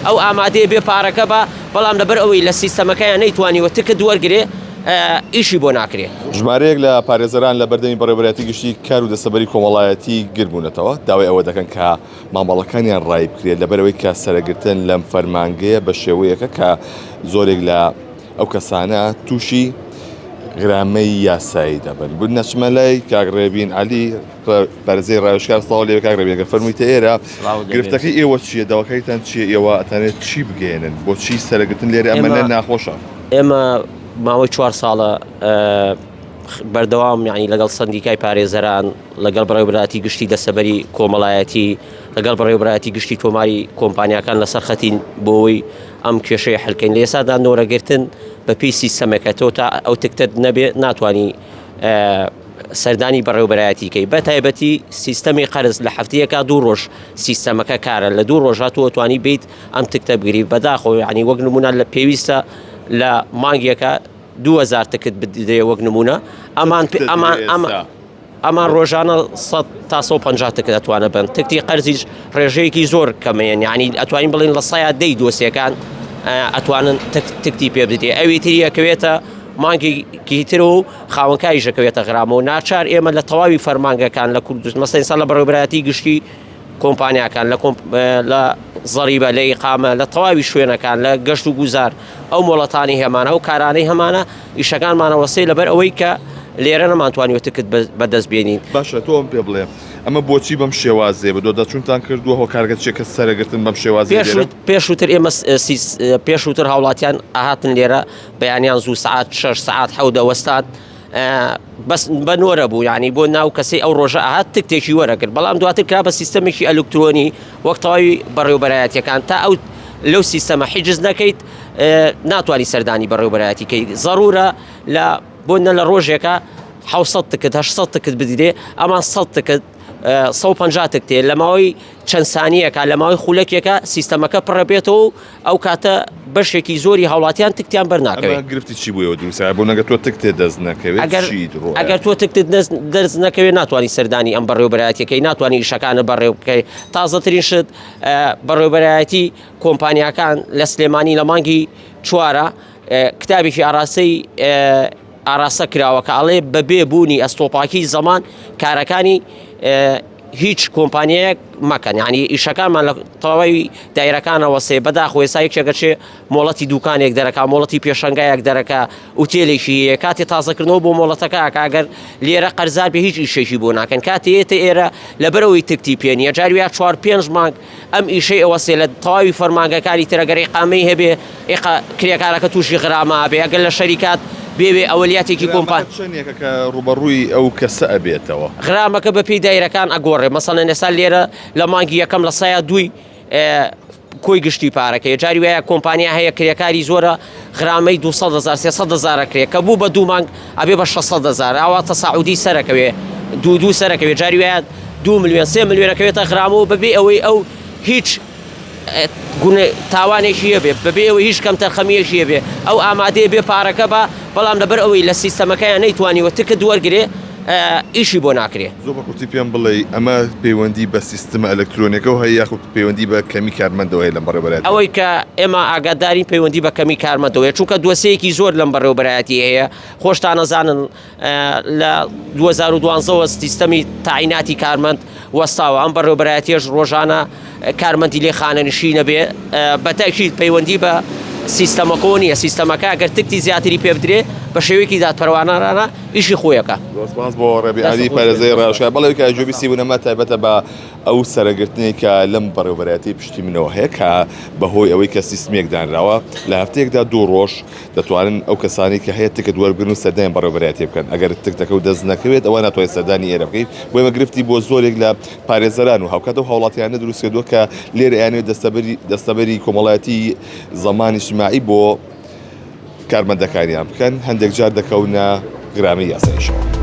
ئەو ئامادەیە بێ پارەکە بە بەڵام لەبەر ئەوەی لە سیستەمەکەیان نەیتوانیوە تکت وەرگێ ئیشی بۆ ناکرێت. ژمارەیەک لە پارێزەران لە بەردەمی بەڕێوەبەرەتی گشتی کار و دەسەبەری کۆمەڵایەتی گربوونەتەوە داوای ئەوە دەکەن کە مامەڵەکانیان ڕای بکرێت لەبەرەوەی کە سەرەگرتن لەم فەرمانگەیە بە شێوەیەکە کە زۆرێک لە ئەو کەسانە تووشی غرامەی یاسایی دەبن. بوون نەچمە لای کاگڕێبین عەلی بەرزەی ڕاوێژکار ساڵ لێوە کاگڕێبین فەرموویتە ئێرە گرفتەکەی ئێوە چییە داواکەیتان چییە ئێوە ئەتانێت چی بگەێنن بۆچی سەرەگرتن لێرە ئەمە ناخۆشە؟ ئێمە ماوەی 4 ساڵە بەردەوام یعنی لەگەڵ سندیکای پارێزەران لەگەڵ بەڕێوەبەراتی گشتی دەسەبەری کۆمەڵایەتی لەگەڵ بەڕێوەبەراتی گشتی تۆماری کۆمپانیاکان لەسەر خەتین بۆەوەی ئەم کێشەیە حلکەین لە ئێسادا نۆرەگرتن بە پێی سیستەمەکەتەوە تا ئەو تکتت نەبێ ناتوانانی سەردانی بەڕێوەبەرایەتیکەی بە تایبەتی سیستەمی قەرز لە هەفتەیەکە 2 ڕۆژ سیستەمەکە کارە لە 2 ڕۆژ هاتووە توانی بیت ئەم تکتە بگری بەداخۆ یعنی وەک نمونە لە پێویستە لە مانگیەکە 2000 تکت بدرێ وەک نمونە ئەمان ڕۆژانە 100 تا 150 تکت ئەتوانە بن تکتی قەرزیش ڕێژەیەکی زۆر کەمەیەن یعنی ئەتوانین بڵین لە 100 دەی دۆسیەکان ئەتوانن تکتی پێ بدرێ ئەوی تریەکەوێتە مانگێکی تر و خاوەنکاری ژەکەوێتە غرامەوە ناچار ئێمە لە تەواوی فەرمانگەکان لە کوردستان مەسەڵەن ئێستا لە بەڕێوەبەراتی گشتی کۆمپانیاکان لە زەریبە لە ئیقامە لە تەواوی شوێنەکان لە گەشت و گوزار ئەو مۆڵەتانی هەمانە و کارانەی هەمانە ئیشەکانمانەوەسەی لەبەر ئەوەی کە لێرە نەمانتوانیوە تکت بەدەست بێنین. باشە تۆم پێ بڵێ ئەمە بۆچی بەم شێوازێ بە دۆدەچوونتان کردووە هۆکارگە چێکە سەرەگرتن بەم شێوازی پێشووتر ئێمە پێشووتر هاوڵاتیان ئاهاتن لێرە بەیانیان زوو سعات 6 سعات حەودە وەستات بەس بە نۆرە بوو یعنی بۆ ناو کەسەی ئەو ڕۆژە ئاهات تکتێکی وەرەگرت بەڵام دواتر کرا بە سیستەمێکی ئەلکترۆنی وەک تەواوی بەڕێوەبەرایەتیەکان تا ئەو لەو سیستەمە حیجز نەکەیت ناتوانانی سەردانی بەڕێوەبەرایەتیکەی ضرورە لە بۆنە لە ڕۆژێکە 700 تکت 800 تکت بدرێ ئەمان 100 تکت 150 تکتێ لە ماوەی چەند سانیەکە لە ماوەی خولەکێکە سیستەمەکە پڕە بێتەوە ئەو کاتە بەشێکی زۆری هاوڵاتیان تکتیان بەرناکەوێت. گرفتی چی بووەوە دروستە بۆ نەگە تۆ تکتێ دەست نەکەوێت ئەگەر تۆ تکتت دەست نەکەوێت ناتوانانی سەردانی ئەم بەڕێوەبەرایەتیەکەی ناتوانانی ئیشەکانە بەڕێو بکەی تازەترین شت بەڕێوەبەرایەتی کۆمپانیاکان لە سلێمانی لە مانگی 4 کتابێکی ئاراسە کراوەکە ئەڵێ بەبێ بوونی ئەستۆپاکی زەمان کارەکانی هیچ کۆمپانیەیەک مەکەن یعنی ئیشەکانمان لە تەواوی دایرەکانەوە سێ بەداخۆ ئێستا یەکێکەچێ مۆڵەتی دوکانێک دەرەکە مۆڵەتی پێشەنگایەک دەرەکە ئوتێلێکی کاتی تازەکردنەوە بۆ مۆڵەتەکە ئەگەر لێرە قەرزار بێ هیچ ئیشێکی بۆ ناکەن کاتێتە ئێرە لەبەرەوەی تکتی پێنیە جارویە 4-5 مانگ ئەم ئیشەی ئەوە سێ لە تەواوی فەرمانگەکاری ترەگەری ئیقامەی هەبێ کرێکارەکە تووشی غرامە بێ ئەگەر لە شەریکات بێ ئەولیاتێکی کۆمپان چەندێکە کە ڕوبەڕووی ئەو کەسە ئەبێتەوە غرامەکە بەپێی دایرەکان ئەگۆڕێ مەسەڵەن ئێستا لێرە لە مانگی یەکەم لە 102 کۆی گشتی پارەکەی جاری وایە کۆمپانیا هەیە کرێکاری زۆرە غرامەی 200,000-300,000 کرێت کە بوو بە 2 مانگ ئەبێ بە 600,000 ئاواتە سعودی سەرەکەوێ دوو سەرەکەوێ جاری وایە 2 ملیۆن 3 ملیۆنەکەوێتە غرامەوە بەبێ ئەوەی ئەو هیچ تاوانێکی هەبێ بەبێ ئەوەی هیچ کەم تەرخەمیەکی هەبێ ئەو ئامادەیە بێ پارەکە بە بەڵام لەبەر ئەوەی لە سیستەمەکەیان نەیتوانیوە تکت وەرگێ ئیشی بۆ ناکرێ. زۆر بە قورتی پێم بڵێ ئەمە پەیوەندی بە سیستەمە ئەلکترۆنیەکە هەیە یاخود پەیوەندی بە کەمی کارمەندەوەی لەم بەڕێوەبەرایەتی ئەوەی کە ئێمە ئاگادارین پەیوەندی بە کەمی کارمەندەوەیە چونکە دۆسەیەکی زۆر لەم بەڕێوەبەرایەتی هەیە خۆشتان نەزانن لە 2012ەوە سیستەمی تاعیناتی کارمەند وەستاوە ئەم بەڕێوەبەرایەتیەش ڕۆژانە کارمەندی لێ خانەنشینە بێ بە تاکید پەیوەندی بە سیستەمەکە نییە سیستەمەکە ئەگەر تکتی زیاتری پێ بدرێ بە شێوەیەکی دادپەروانانە ئیشی خۆیەکە. سپاس بۆ ڕێبیعەلی پارێزەی ڕاوێژکار بەڵێ کە جۆبیسی بوونەمە تایبەتە بە ئەو سەرەگرتنی کە لەم بەڕێوەبەرایەتی پشتی منەوە هەیە کە بەهۆی ئەوەی کە سیستمێک دانراوە لە هەفتەیەکدا 2 ڕۆژ دەتوانن ئەو کەسانی کە هەیە تکت وەربگرن و سەردانی بەڕێوەبەرایەتی بکەن ئەگەر تکتەکە و دەست نەکەوێت ئەوە ناتوانێت سەردانی ئێرە بکەیت بۆ ئێمە گرفتی بۆ زۆرێک لە پارێزەران و هاوکات و هاوڵاتیانە دروست کردووە کە لێرە یانوێت دەستەبەری کۆمەڵایەتی زەمانی اجتماعی بۆ کارمەندەکانیان بکەن هەندێک جار دەکەونە غرامەی یاساییشەوە.